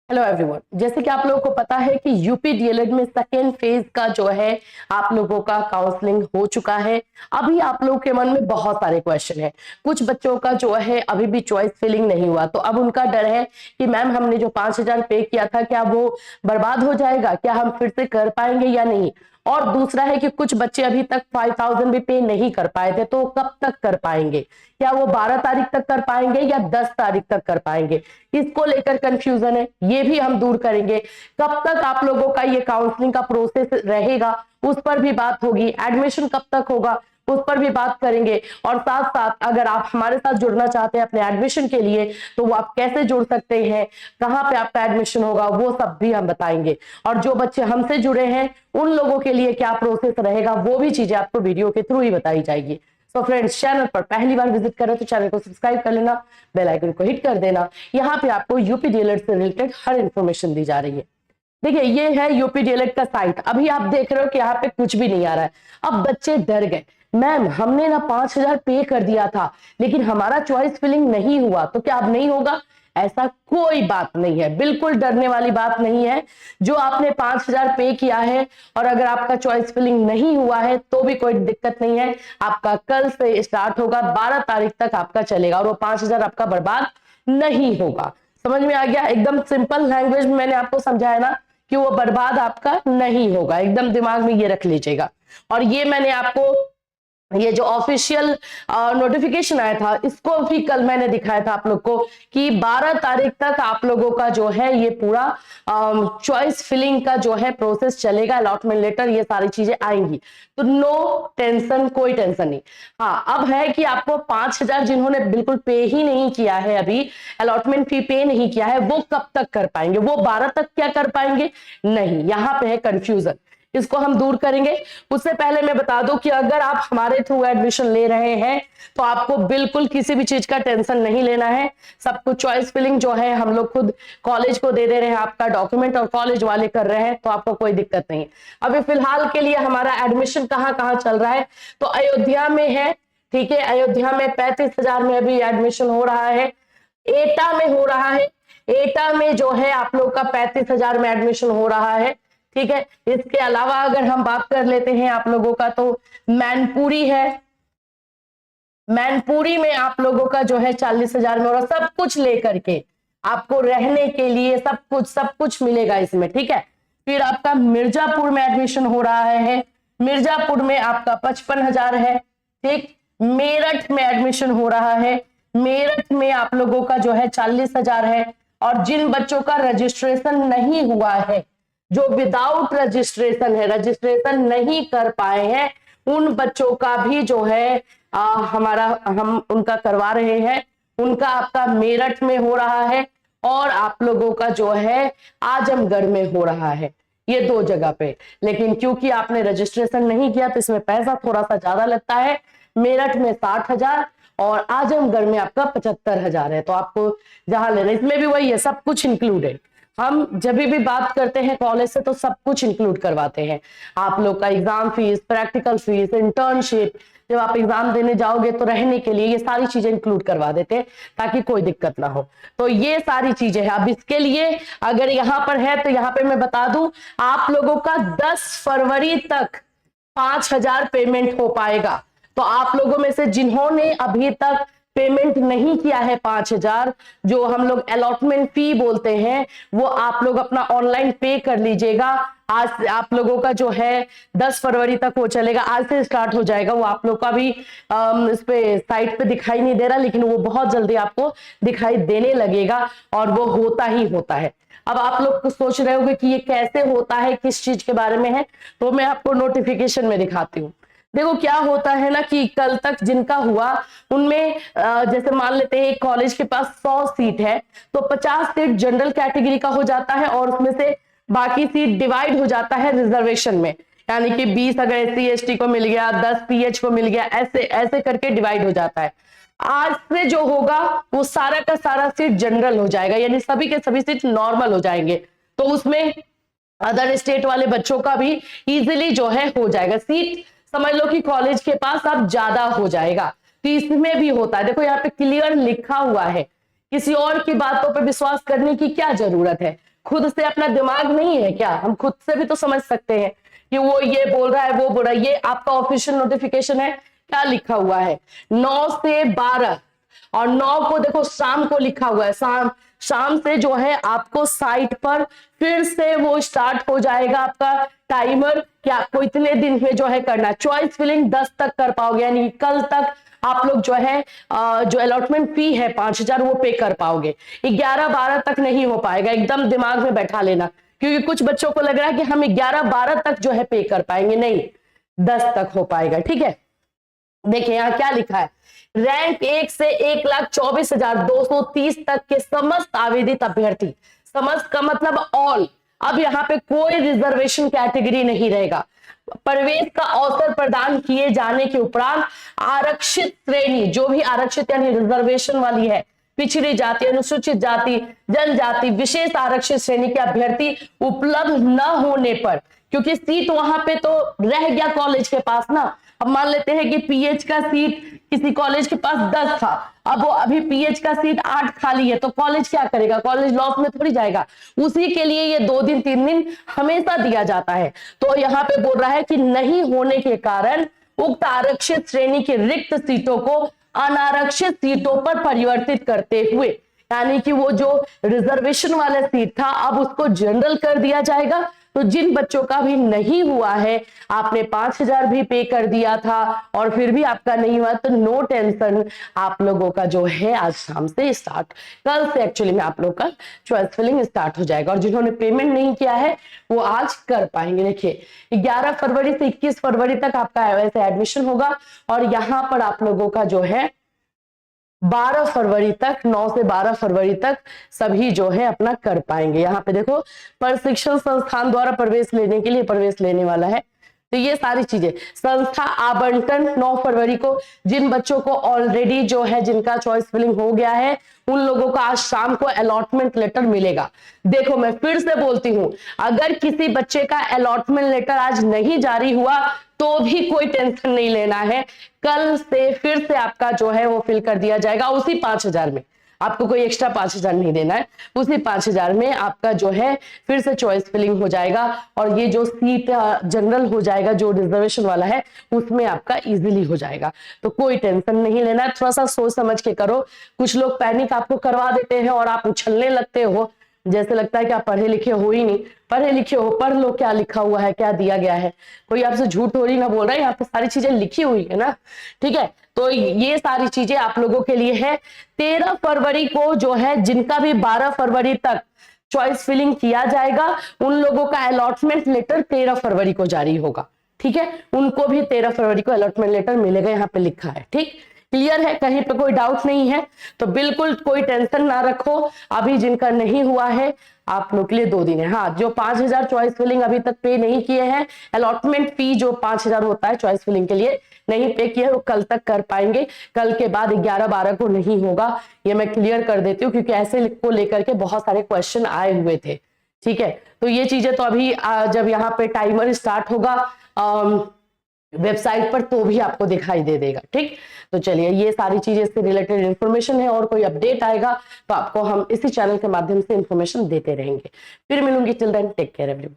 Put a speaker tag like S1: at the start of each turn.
S1: Hello everyone, जैसे कि आप लोगों को पता है कि यूपी डीएलएड में सेकेंड फेज का जो है आप लोगों का काउंसलिंग हो चुका है। अभी आप लोगों के मन में बहुत सारे क्वेश्चन है। कुछ बच्चों का जो है अभी भी चॉइस फिलिंग नहीं हुआ, तो अब उनका डर है कि मैम हमने जो 5,000 पे किया था क्या वो बर्बाद हो जाएगा, क्या हम फिर से कर पाएंगे या नहीं। और दूसरा है कि कुछ बच्चे अभी तक 5,000 भी पे नहीं कर पाए थे, तो कब तक कर पाएंगे, क्या वो 12 तारीख तक कर पाएंगे या 10 तारीख तक कर पाएंगे। इसको लेकर कंफ्यूजन है, ये भी हम दूर करेंगे। कब तक आप लोगों का ये काउंसलिंग का प्रोसेस रहेगा उस पर भी बात होगी। एडमिशन कब तक होगा उस पर भी बात करेंगे। और साथ साथ अगर आप हमारे साथ जुड़ना चाहते हैं अपने एडमिशन के लिए तो वो आप कैसे जुड़ सकते हैं, कहां पे आपका एडमिशन होगा, वो सब भी हम बताएंगे। और जो बच्चे हमसे जुड़े हैं उन लोगों के लिए क्या प्रोसेस रहेगा वो भी चीजें आपको वीडियो के थ्रू ही बताई जाएगी। सो फ्रेंड्स, चैनल पर पहली बार विजिट करें तो चैनल को सब्सक्राइब कर लेना, बेल आइकन को हिट कर देना। यहाँ पे आपको यूपी डीएलएड से रिलेटेड हर इंफॉर्मेशन दी जा रही है। देखिए, ये है यूपी डीएलएड का साइट। अभी आप देख रहे हो कि यहाँ पे कुछ भी नहीं आ रहा है। अब बच्चे डर गए, मैम हमने ना 5,000 पे कर दिया था लेकिन हमारा चॉइस फिलिंग नहीं हुआ, तो क्या अब नहीं होगा। ऐसा कोई बात नहीं है, बिल्कुल डरने वाली बात नहीं है। जो आपने 5,000 पे किया है और अगर आपका चॉइस फिलिंग नहीं हुआ है तो भी कोई दिक्कत नहीं है। आपका कल से स्टार्ट होगा, 12 तारीख तक आपका चलेगा और वो 5,000 आपका बर्बाद नहीं होगा। समझ में आ गया। एकदम सिंपल लैंग्वेज में मैंने आपको समझाया ना कि वो बर्बाद आपका नहीं होगा, एकदम दिमाग में ये रख लीजिएगा। और ये मैंने आपको ये जो ऑफिशियल नोटिफिकेशन आया था इसको भी कल मैंने दिखाया था आप लोग को कि 12 तारीख तक आप लोगों का जो है ये पूरा चॉइस फिलिंग का जो है प्रोसेस चलेगा। अलॉटमेंट लेटर ये सारी चीजें आएंगी, तो नो टेंशन, कोई टेंशन नहीं। हाँ, अब है कि आपको 5,000 जिन्होंने बिल्कुल पे ही नहीं किया है, अभी अलॉटमेंट फी पे नहीं किया है, वो कब तक कर पाएंगे, वो 12 तक क्या कर पाएंगे। नहीं, यहाँ पे है कंफ्यूजन, इसको हम दूर करेंगे। उससे पहले मैं बता दूं कि अगर आप हमारे थ्रू एडमिशन ले रहे हैं तो आपको बिल्कुल किसी भी चीज का टेंशन नहीं लेना है। सब कुछ चॉइस फिलिंग जो है हम लोग खुद कॉलेज को दे रहे हैं, आपका डॉक्यूमेंट और कॉलेज वाले कर रहे हैं, तो आपको कोई दिक्कत नहीं। अभी फिलहाल के लिए हमारा एडमिशन कहाँ कहाँ चल रहा है, तो अयोध्या में है। ठीक है, अयोध्या में 35,000 में अभी एडमिशन हो रहा है। एटा में हो रहा है, एटा में जो है आप लोग का 35,000 में एडमिशन हो रहा है। ठीक है, इसके अलावा अगर हम बात कर लेते हैं आप लोगों का तो मैनपुरी है। मैनपुरी में आप लोगों का जो है 40,000 में हो रहा, सब कुछ लेकर के आपको रहने के लिए सब कुछ मिलेगा इसमें। ठीक है, फिर आपका मिर्जापुर में एडमिशन हो रहा है, मिर्जापुर में आपका 55,000 है। ठीक, मेरठ में एडमिशन हो रहा है, मेरठ में आप लोगों का जो है 40,000 है। और जिन बच्चों का रजिस्ट्रेशन नहीं हुआ है, जो विदाउट रजिस्ट्रेशन है, रजिस्ट्रेशन नहीं कर पाए हैं, उन बच्चों का भी जो है हम उनका करवा रहे हैं। उनका आपका मेरठ में हो रहा है और आप लोगों का जो है आजमगढ़ में हो रहा है, ये 2 जगह पे। लेकिन क्योंकि आपने रजिस्ट्रेशन नहीं किया तो इसमें पैसा थोड़ा सा ज्यादा लगता है। मेरठ में 60,000 और आजमगढ़ में आपका 75,000 है। तो आपको जहां लेना, इसमें भी वही है, सब कुछ इंक्लूडेड। हम जब भी बात करते हैं कॉलेज से तो सब कुछ इंक्लूड करवाते हैं। आप लोग का exam fees, practical fees, internship, जब आप एग्जाम देने जाओगे तो रहने के लिए ये सारी चीजें इंक्लूड करवा देते हैं ताकि कोई दिक्कत ना हो। तो ये सारी चीजें हैं। अब इसके लिए अगर यहाँ पर है तो यहाँ पे मैं बता दूं आप लोगों का 10 फरवरी तक 5,000 पेमेंट हो पाएगा। तो आप लोगों में से जिन्होंने अभी तक पेमेंट नहीं किया है 5,000, जो हम लोग अलॉटमेंट फी बोलते हैं, वो आप लोग अपना ऑनलाइन पे कर लीजिएगा। आज आप लोगों का जो है 10 फरवरी तक वो चलेगा, आज से स्टार्ट हो जाएगा। वो आप लोग का भी इस पे साइट पे दिखाई नहीं दे रहा, लेकिन वो बहुत जल्दी आपको दिखाई देने लगेगा और वो होता ही होता है। अब आप लोग सोच रहे होंगे कि ये कैसे होता है, किस चीज के बारे में है, तो मैं आपको नोटिफिकेशन में दिखाती हूँ। देखो क्या होता है ना कि कल तक जिनका हुआ उनमें जैसे मान लेते हैं एक कॉलेज के पास 100 सीट है तो 50 सीट जनरल कैटेगरी का हो जाता है और उसमें से बाकी सीट डिवाइड हो जाता है रिजर्वेशन में। यानी कि 20 अगर SC ST को मिल गया, 10 PH को मिल गया, ऐसे ऐसे करके डिवाइड हो जाता है। आज से जो होगा वो सारा का सारा सीट जनरल हो जाएगा, यानी सभी के सभी सीट नॉर्मल हो जाएंगे। तो उसमें अदर स्टेट वाले बच्चों का भी इजीली जो है हो जाएगा। सीट समझ लो कि कॉलेज के पास अब ज्यादा हो जाएगा। तो इसमें भी होता है, देखो यहाँ पे क्लियर लिखा हुआ है, किसी और की बातों पर विश्वास करने की क्या जरूरत है। खुद से अपना दिमाग नहीं है क्या? हम खुद से भी तो समझ सकते हैं कि वो ये बोल रहा है, वो बोल रहा है। ये आपका ऑफिशियल नोटिफिकेशन है, क्या लिखा हुआ है 9 से 12, और 9 को देखो शाम को लिखा हुआ है। शाम से जो है आपको साइट पर फिर से वो स्टार्ट हो जाएगा आपका टाइमर कि आपको इतने दिन में जो है करना। चॉइस फिलिंग 10 तक कर पाओगे, यानी कल तक आप लोग जो है जो अलॉटमेंट फी है 5,000 वो पे कर पाओगे। 11-12 तक नहीं हो पाएगा, एकदम दिमाग में बैठा लेना, क्योंकि कुछ बच्चों को लग रहा है कि हम 11-12 तक जो है पे कर पाएंगे, नहीं 10 तक हो पाएगा। ठीक है, देखिए यहाँ क्या लिखा है, रैंक 1 से 1,24,230 तक के समस्त आवेदित अभ्यर्थी, समस्त का मतलब ऑल, अब यहाँ पे कोई रिजर्वेशन कैटेगरी नहीं रहेगा। प्रवेश का अवसर प्रदान किए जाने के उपरांत आरक्षित श्रेणी, जो भी आरक्षित यानी रिजर्वेशन वाली है, पिछड़ी जाति, अनुसूचित जाति, जनजाति, विशेष आरक्षित श्रेणी के अभ्यर्थी उपलब्ध न होने पर, क्योंकि सीट वहां पे तो रह गया कॉलेज के पास ना। अब मान लेते हैं कि पीएच का सीट किसी कॉलेज के पास 10 था, अब वो अभी पीएच का सीट 8 खाली है, तो कॉलेज क्या करेगा? कॉलेज लॉस में थोड़ी जाएगा। उसी के लिए ये 2 दिन 3 दिन हमेशा दिया जाता है। तो यहाँ पे बोल रहा है कि नहीं होने के कारण उक्त आरक्षित श्रेणी की रिक्त सीटों को अनारक्षित सीटों पर परिवर्तित करते हुए, यानी कि वो जो रिजर्वेशन वाला सीट था अब उसको जनरल कर दिया जाएगा। तो जिन बच्चों का भी नहीं हुआ है, आपने 5,000 भी पे कर दिया था और फिर भी आपका नहीं हुआ, तो नो टेंशन, आप लोगों का जो है आज शाम से स्टार्ट, कल से एक्चुअली में आप लोग का चॉइस फिलिंग स्टार्ट हो जाएगा। और जिन्होंने पेमेंट नहीं किया है वो आज कर पाएंगे। देखिए 11 फरवरी से 21 फरवरी तक आपका वैसे एडमिशन होगा, और यहाँ पर आप लोगों का जो है 12 फरवरी तक, 9 से 12 फरवरी तक सभी जो है अपना कर पाएंगे। यहाँ पे देखो प्रशिक्षण संस्थान द्वारा प्रवेश लेने के लिए प्रवेश लेने वाला है, तो ये सारी चीजें। संस्था आवंटन 9 फरवरी को, जिन बच्चों को ऑलरेडी जो है जिनका चॉइस फिलिंग हो गया है उन लोगों को आज शाम को अलॉटमेंट लेटर मिलेगा। देखो मैं फिर से बोलती हूं, अगर किसी बच्चे का अलॉटमेंट लेटर आज नहीं जारी हुआ तो भी कोई टेंशन नहीं लेना है, कल से फिर से आपका जो है वो फिल कर दिया जाएगा उसी 5,000 में। आपको कोई एक्स्ट्रा 5,000 नहीं देना है, उसी 5,000 में आपका जो है फिर से चॉइस फिलिंग हो जाएगा, और ये जो सीट जनरल हो जाएगा जो रिजर्वेशन वाला है उसमें आपका इजीली हो जाएगा। तो कोई टेंशन नहीं लेना है, थोड़ा सा सोच समझ के करो। कुछ लोग पैनिक आपको करवा देते हैं और आप उछलने लगते हो, जैसे लगता है कि आप पढ़े लिखे हो ही नहीं। पढ़े लिखे हो, पढ़ लो क्या लिखा हुआ है, क्या दिया गया है। कोई आपसे झूठ थोड़ी ना बोल रहा है, यहाँ पे सारी चीजें लिखी हुई है ना। ठीक है, तो ये सारी चीजें आप लोगों के लिए है। 13 फरवरी को जो है जिनका भी 12 फरवरी तक चॉइस फिलिंग किया जाएगा उन लोगों का अलॉटमेंट लेटर 13 फरवरी को जारी होगा। ठीक है, उनको भी 13 फरवरी को अलॉटमेंट लेटर मिलेगा, यहाँ पे लिखा है। ठीक, क्लियर है, कहीं पे कोई डाउट नहीं है, तो बिल्कुल कोई टेंशन ना रखो। अभी जिनका नहीं हुआ है आप लोग के लिए 2 दिन है। हाँ, जो 5,000 चॉइस फिलिंग अभी तक पे नहीं किए हैं, अलॉटमेंट फी जो 5,000 होता है चॉइस फिलिंग के लिए नहीं पे किए, वो कल तक कर पाएंगे। कल के बाद 11-12 को नहीं होगा, ये मैं क्लियर कर देती हूँ, क्योंकि ऐसे को लेकर के बहुत सारे क्वेश्चन आए हुए थे। ठीक है, तो ये चीजें तो अभी जब यहाँ पे टाइमर स्टार्ट होगा वेबसाइट पर तो भी आपको दिखाई दे देगा। ठीक, तो चलिए ये सारी चीजें इससे रिलेटेड इंफॉर्मेशन है, और कोई अपडेट आएगा तो आपको हम इसी चैनल के माध्यम से इंफॉर्मेशन देते रहेंगे। फिर मिलूंगी, till then take care everyone.